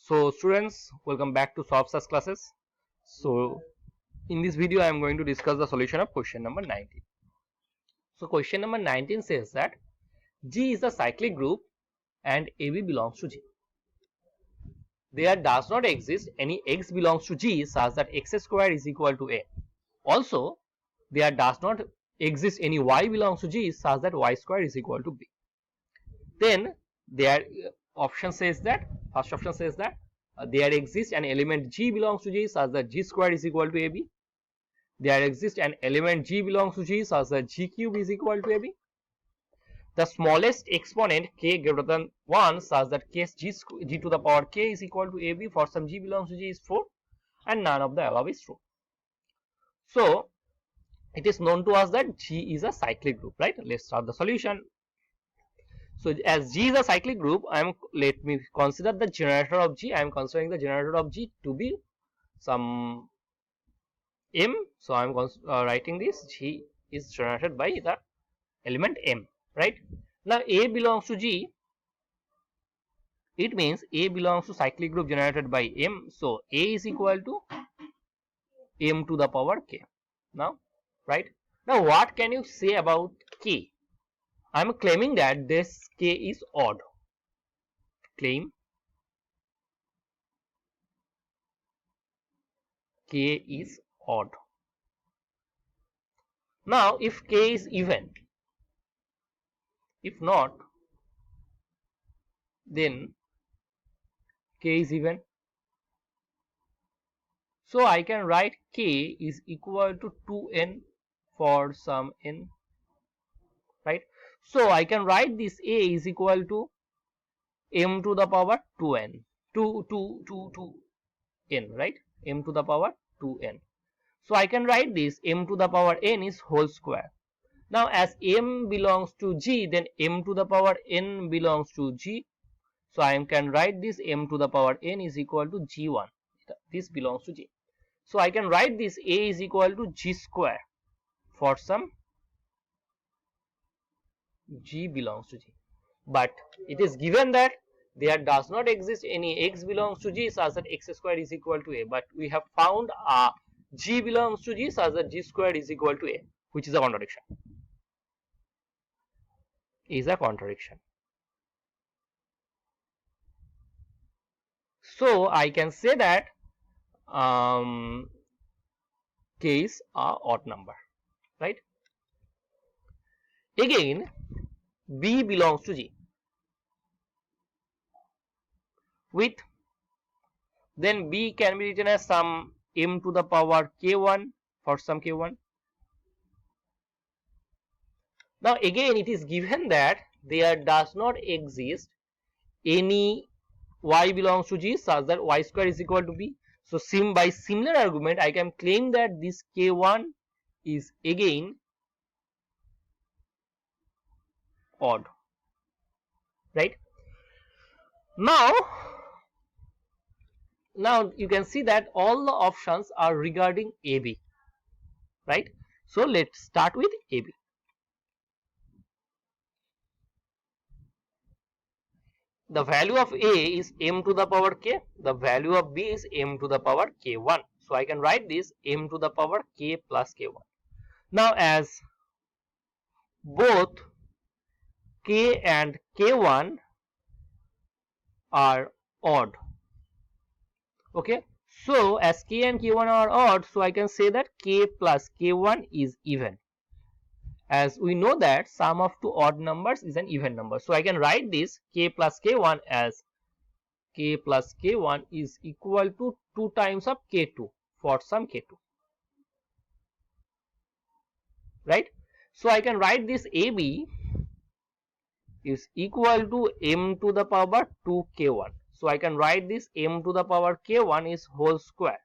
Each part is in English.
So students, welcome back to SolveSAS classes. So in this video I am going to discuss the solution of question number 19. So question number 19 says that G is a cyclic group and AB belongs to G. There does not exist any x belongs to G such that x square is equal to A. Also, there does not exist any y belongs to G such that y square is equal to B. Then their option says that, first option says that there exists an element G belongs to G such that G square is equal to AB. There exists an element G belongs to G such that G cube is equal to AB. The smallest exponent k greater than 1 such that case G to the power k is equal to AB for some G belongs to G is 4, and none of the above is true. So it is known to us that G is a cyclic group, right? Let's start the solution. So as G is a cyclic group, let me consider the generator of G. I am considering the generator of G to be some M. So I am writing this G is generated by the element M, right? Now A belongs to G. It means A belongs to cyclic group generated by M. So A is equal to M to the power K. Now, right? Now what can you say about K? I am claiming that this K is odd. Claim K is odd. Now if K is even, if not, then K is even. So I can write K is equal to 2n for some n, right? So I can write this A is equal to m to the power 2n, 2 n, right? M to the power 2n. So I can write this m to the power n is whole square. Now as m belongs to G, then m to the power n belongs to G. So I can write this m to the power n is equal to G1. This belongs to G. So I can write this A is equal to G square for some G belongs to G. But it is given that there does not exist any x belongs to G such that x square is equal to A. But we have found a G belongs to G such that G square is equal to A, which is a contradiction. Is a contradiction. So I can say that K is a odd number, right? Again, B belongs to G with, then B can be written as some m to the power k1 for some k1. Now again it is given that there does not exist any y belongs to G such that y square is equal to B. So by similar argument I can claim that this k1 is again odd, right? Now you can see that all the options are regarding AB, right? So let's start with AB. The value of A is m to the power k, the value of B is m to the power k1. So I can write this m to the power k plus k1. Now as both k and k1 are odd, okay, so as k and k1 are odd, so I can say that k plus k1 is even. As we know that sum of two odd numbers is an even number, so I can write this k plus k1 as k plus k1 is equal to 2 times of k2 for some k2, right? So I can write this AB is equal to m to the power 2 k1. So I can write this m to the power k1 is whole square.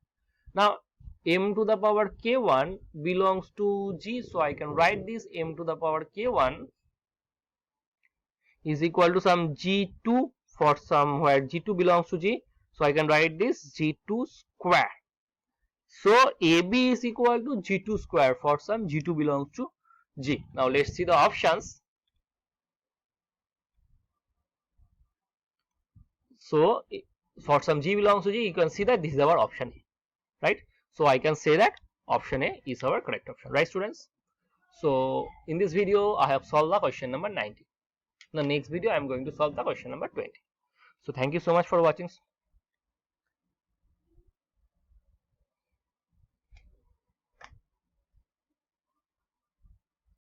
Now m to the power k1 belongs to G, so I can write this m to the power k1 is equal to some G2 for some where G2 belongs to G. So I can write this G2 square. So AB is equal to G2 square for some G2 belongs to G. Now let's see the options. So for some G belongs to G, you can see that this is our option A, right? So I can say that option A is our correct option, right students? So in this video, I have solved the question number 19. In the next video, I am going to solve the question number 20. So thank you so much for watching.